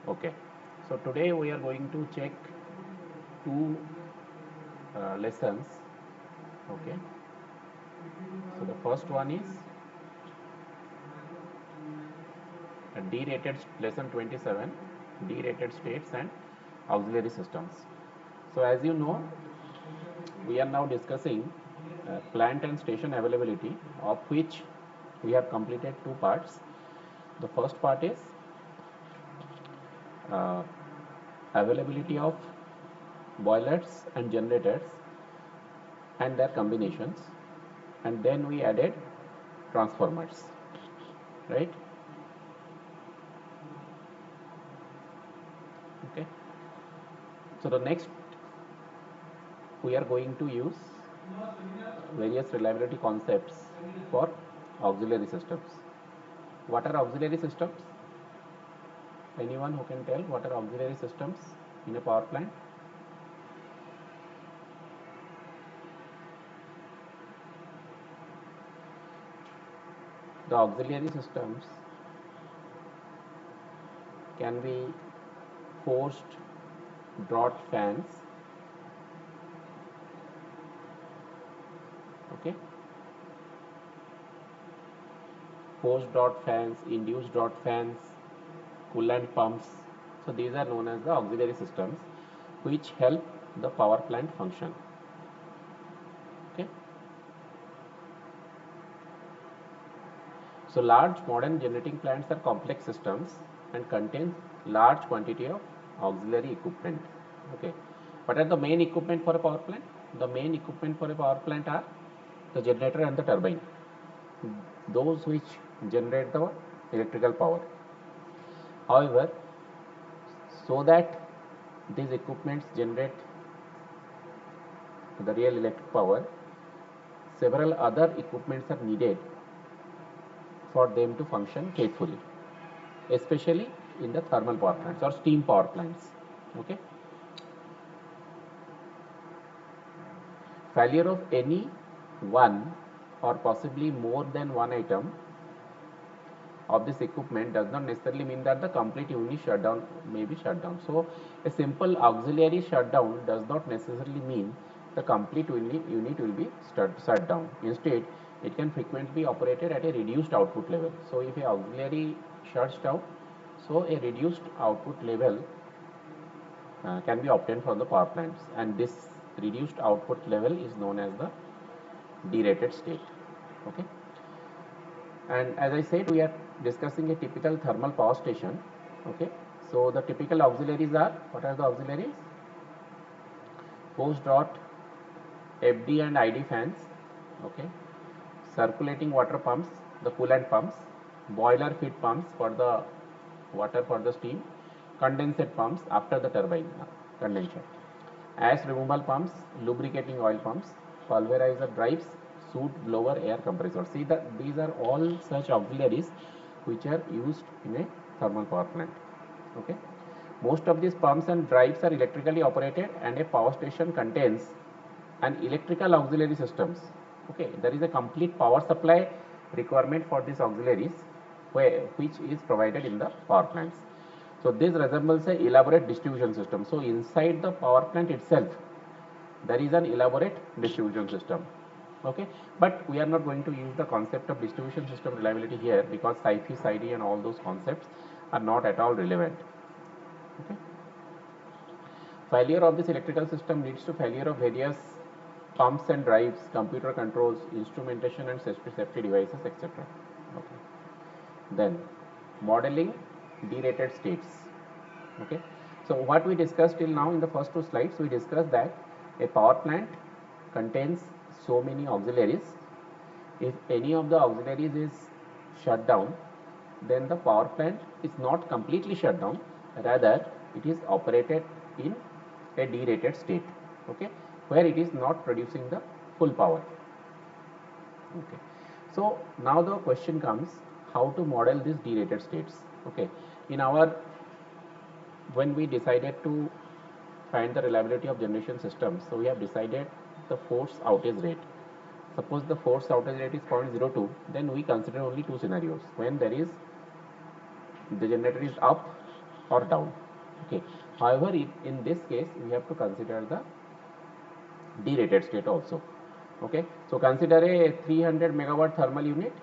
Okay, so today we are going to check two lessons. Okay, so the first one is derated lesson 27, derated states and auxiliary systems. So as you know, we are now discussing plant and station availability, of which we have completed two parts. The first part is uh, availability of boilers and generators and their combinations, and then we added transformers, right? Okay, so the next we are going to use various reliability concepts for auxiliary systems. What are auxiliary systems? Anyone who can tell what are auxiliary systems in a power plant? The auxiliary systems can be forced draught fans, okay, forced draught fans, induced draught fans, coolant pumps. So these are known as the auxiliary systems which help the power plant function. Okay. So large modern generating plants are complex systems and contain large quantity of auxiliary equipment. Okay. What are the main equipment for a power plant? The main equipment for a power plant are the generator and the turbine, those which generate the electrical power. However, so that these equipments generate the real electric power, several other equipments are needed for them to function faithfully, especially in the thermal power plants or steam power plants. Okay. Failure of any one or possibly more than one item of this equipment does not necessarily mean that the complete unit shutdown may be shut down. So a simple auxiliary shutdown does not necessarily mean the complete unit will be shut down. Instead, it can frequently be operated at a reduced output level. So if a auxiliary shuts down, so a reduced output level can be obtained from the power plants, and this reduced output level is known as the derated state. Okay. And as I said, we are discussing a typical thermal power station. Okay. So the typical auxiliaries are, what are the auxiliaries? Forced draught FD and ID fans. Okay. Circulating water pumps, the coolant pumps, boiler feed pumps for the water for the steam, condensate pumps after the turbine condensation, ash removal pumps, lubricating oil pumps, pulverizer drives, soot blower, air compressor. See that these are all such auxiliaries which are used in a thermal power plant. Okay. Most of these pumps and drives are electrically operated, and a power station contains an electrical auxiliary systems. Okay, there is a complete power supply requirement for these auxiliaries, which is provided in the power plants. So this resembles a elaborate distribution system. So inside the power plant itself, there is an elaborate distribution system. Okay, but we are not going to use the concept of distribution system reliability here, because SciFi, SciD and all those concepts are not at all relevant. Okay. Failure of this electrical system leads to failure of various pumps and drives, computer controls, instrumentation and safety devices, etc. Okay. Then modeling derated states. Okay. So what we discussed till now in the first two slides, we discussed that a power plant contains so many auxiliaries. If any of the auxiliaries is shut down, then the power plant is not completely shut down, rather it is operated in a derated state, okay, where it is not producing the full power. Okay. So now the question comes, how to model these derated states. Okay. In our, when we decided to find the reliability of generation systems, so we have decided the force outage rate. Suppose the force outage rate is 0.02, then we consider only two scenarios: when there is, the generator is up, or down. Okay. However, in this case, we have to consider the derated state also. Okay. So consider a 300 megawatt thermal unit.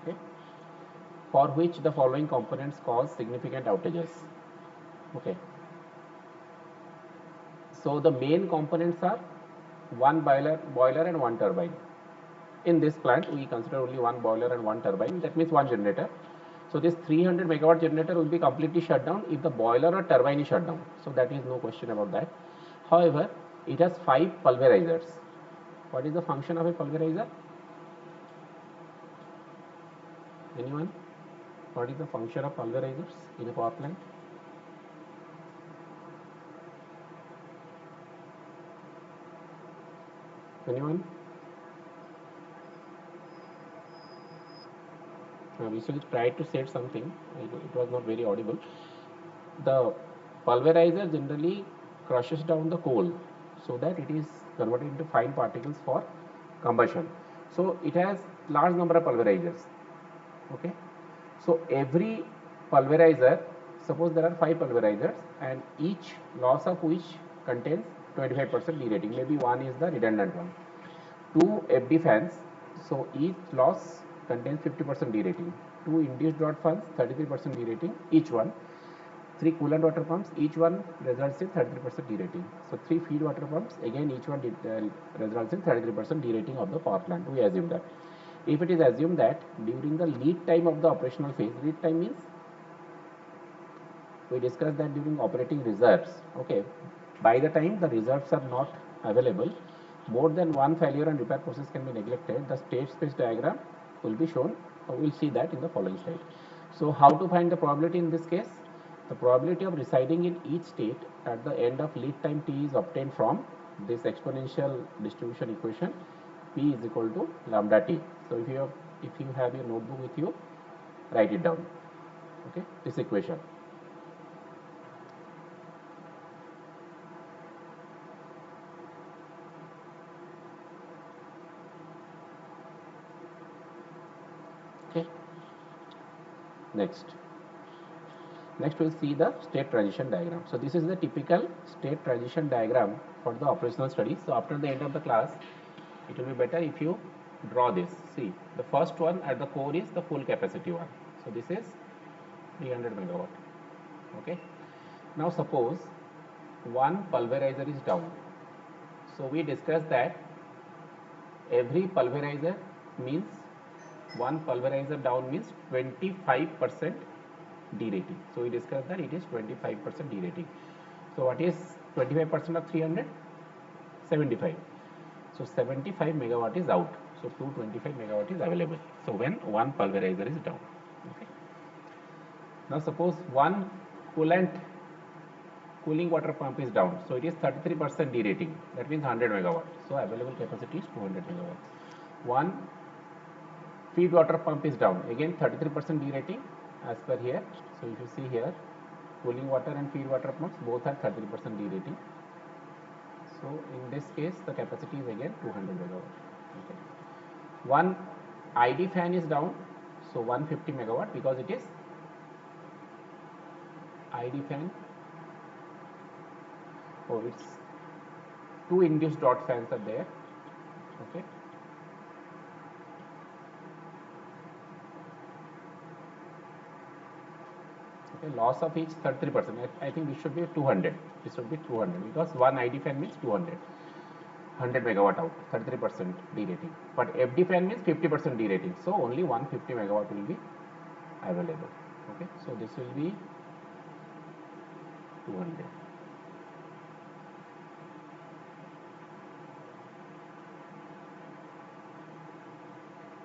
Okay. For which the following components cause significant outages. Okay. So the main components are one boiler and one turbine. In this plant, we consider only one boiler and one turbine. That means one generator. So this 300 megawatt generator will be completely shut down if the boiler or turbine is shut down. So that is no question about that. However, it has 5 pulverizers. What is the function of a pulverizer? Anyone? What is the function of pulverizers in a power plant? Anyone? We should try to say something. It was not very audible. The pulverizer generally crushes down the coal so that it is converted into fine particles for combustion. So it has large number of pulverizers. Okay. So every pulverizer, suppose there are 5 pulverizers and each loss of which contains 25% derating. Maybe one is the redundant one. 2 FD fans, so each loss contains 50% derating. 2 induced dot fans, 33% derating each one. 3 coolant water pumps, each one results in 33% derating. So 3 feed water pumps, again each one results in 33% derating of the power plant. We assume that. If it is assumed that during the lead time of the operational phase, lead time means we discussed that during operating reserves, okay, by the time the reserves are not available, more than one failure and repair process can be neglected. The state space diagram will be shown. We'll see that in the following slide. So how to find the probability in this case? The probability of residing in each state at the end of lead time t is obtained from this exponential distribution equation. P is equal to lambda t. So if you have your notebook with you, write it down. Okay, this equation. Okay. Next we'll see the state transition diagram. So this is the typical state transition diagram for the operational studies. So after the end of the class, it will be better if you draw this. See, the first one at the core is the full capacity one. So this is 300 megawatt. Okay. Now suppose one pulverizer is down. So we discussed that every pulverizer means one pulverizer down means 25% derating. So we discussed that it is 25% derating. So what is 25% of 300? 75. So 75 megawatt is out. So 225 megawatt is available. So when one pulverizer is down. Okay. Now suppose one cooling water pump is down. So it is 33% derating. That means 100 megawatt. So available capacity is 200 megawatt. One feed water pump is down. Again 33% derating as per here. So if you see here, cooling water and feed water pumps both are 33% derating. So in this case, the capacity is again 200 megawatt. Okay. One ID fan is down. So 150 megawatt because it is ID fan. Oh, it's 2 induced dot fans are there. Okay. Okay, loss of each 33%. I think this should be 200. This should be 200 because one ID fan means 200. 100 megawatt out, 33% derating. But FD fan means 50% derating. So only 150 megawatt will be available. Okay, so this will be 200.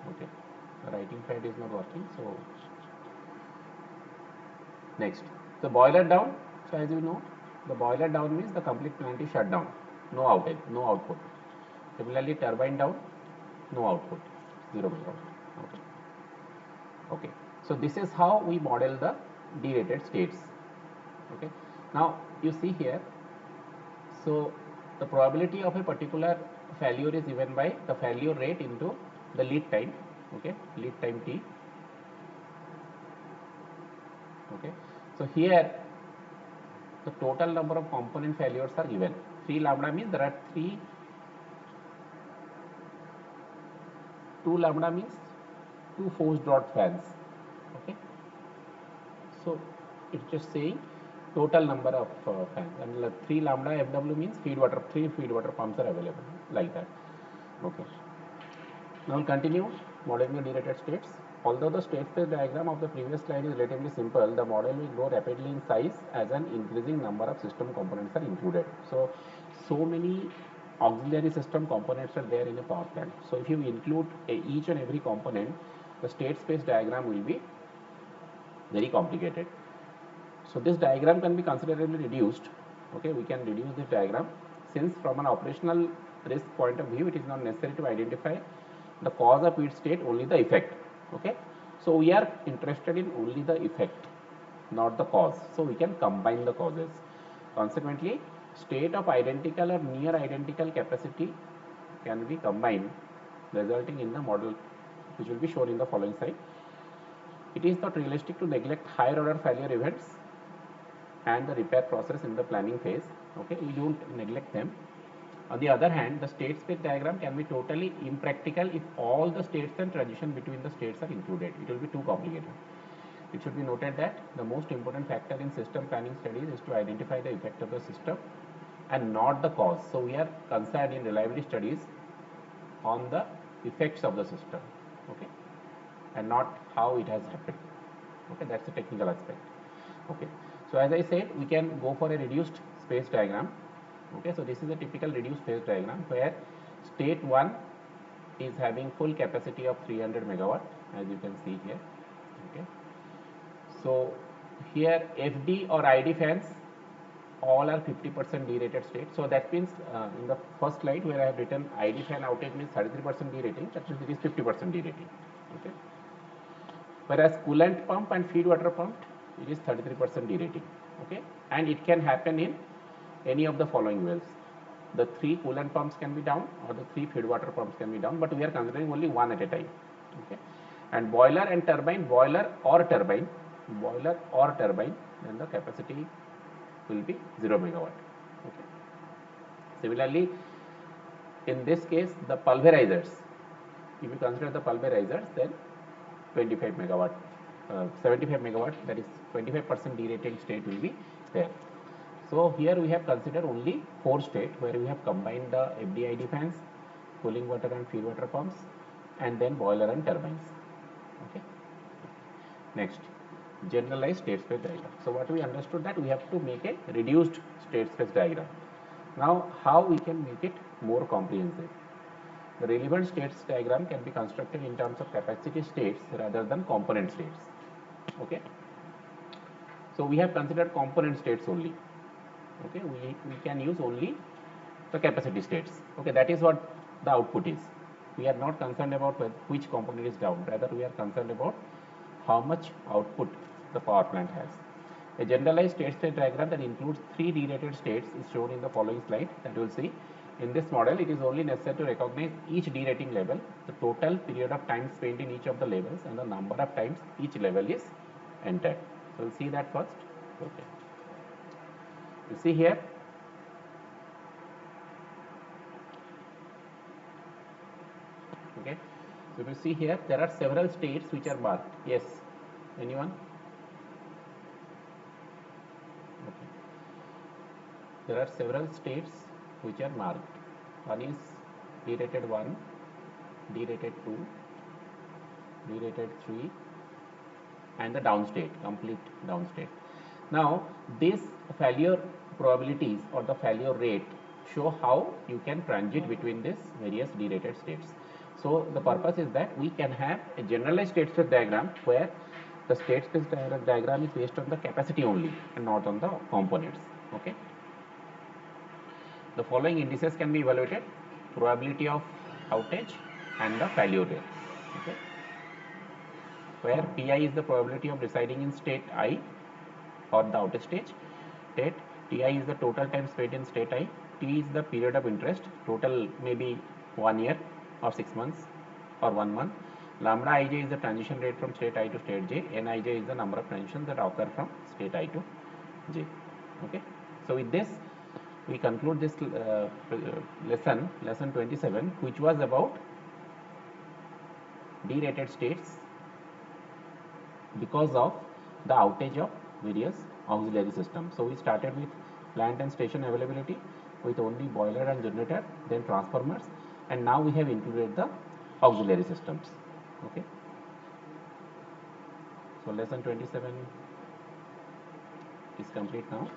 Okay, the writing pad is not working. So next, the boiler down. So as you know, the boiler down means the complete plant is shut down. No outage, no output. Similarly, turbine down, no output, 0 megawatt. Okay. Okay. So this is how we model the derated states. Okay. Now you see here. So the probability of a particular failure is given by the failure rate into the lead time. Okay. Lead time t. Okay. So here the total number of component failures are given. 3 lambda means there are 2 lambda means 2 forced rod fans. Okay. So it's just saying total number of fans, and 3 lambda FW means 3 feed water pumps are available, like that. Okay. Now we'll continue modeling the derated states. Although the state space diagram of the previous slide is relatively simple, the model will grow rapidly in size as an increasing number of system components are included. So many auxiliary system components are there in a power plant. So if you include each and every component, the state space diagram will be very complicated. So this diagram can be considerably reduced. Okay, we can reduce this diagram, since from an operational risk point of view, it is not necessary to identify the cause of each state, only the effect. Okay, so we are interested in only the effect, not the cause. So we can combine the causes. Consequently, state of identical or near identical capacity can be combined, resulting in the model which will be shown in the following slide. It is not realistic to neglect higher order failure events and the repair process in the planning phase. Okay, we don't neglect them. On the other hand, the state space diagram can be totally impractical if all the states and transition between the states are included. It will be too complicated. It should be noted that the most important factor in system planning studies is to identify the effect of the system and not the cause. So we are concerned in reliability studies on the effects of the system, okay, and not how it has happened. Okay, that's the technical aspect. Okay, so as I said, we can go for a reduced space diagram. Okay, so this is a typical reduced space diagram where state 1 is having full capacity of 300 megawatt, as you can see here. Okay, so here FD or ID fans all are 50% derated state. So that means in the first slide where I have written ID fan outage means 33% derating, that means it is 50% derating. Okay, whereas coolant pump and feed water pump, it is 33% derating. Okay, and it can happen in any of the following wells. The 3 coolant pumps can be down or the 3 feed water pumps can be down, but we are considering only one at a time. Okay, and boiler and turbine, boiler or turbine, then the capacity will be 0 megawatt. Okay. Similarly, in this case, the pulverizers, if you consider the pulverizers, then 25 megawatt, 75 megawatt, that is 25% derating state will be there. So here we have considered only 4 states where we have combined the FDID fans, cooling water and feed water pumps, and then boiler and turbines. Okay. Next, generalized state space diagram. So what we understood, that we have to make a reduced state space diagram. Now how we can make it more comprehensive? The relevant states diagram can be constructed in terms of capacity states rather than component states. Okay. So we have considered component states only. Okay, we can use only the capacity states. Okay, that is what the output is. We are not concerned about which component is down, rather we are concerned about how much output the power plant has. A generalized state space diagram that includes 3 derated states is shown in the following slide, that you will see. In this model, it is only necessary to recognize each derating level, the total period of time spent in each of the levels, and the number of times each level is entered. So we'll see that first. Okay. You see here, okay, so if you see here, there are several states which are marked. Yes, anyone? Okay. There are several states which are marked. One is derated 1, derated 2, derated 3, and the down state, complete down state. Now these failure probabilities or the failure rate show how you can transit between these various derated states. So the purpose is that we can have a generalized state space diagram where the state space diagram is based on the capacity only and not on the components. Okay. The following indices can be evaluated: probability of outage and the failure rate. Okay, where Pi is the probability of residing in state I or the outage stage, Ti is the total time spent in state I, T is the period of interest, total maybe 1 year or 6 months or 1 month, Lambda ij is the transition rate from state I to state j. Nij is the number of transitions that occur from state I to j. Okay. So with this, we conclude this lesson 27, which was about derated states because of the outage of various auxiliary systems. So we started with plant and station availability with only boiler and generator, then transformers, and now we have included the auxiliary systems. Okay. So lesson 27 is complete now.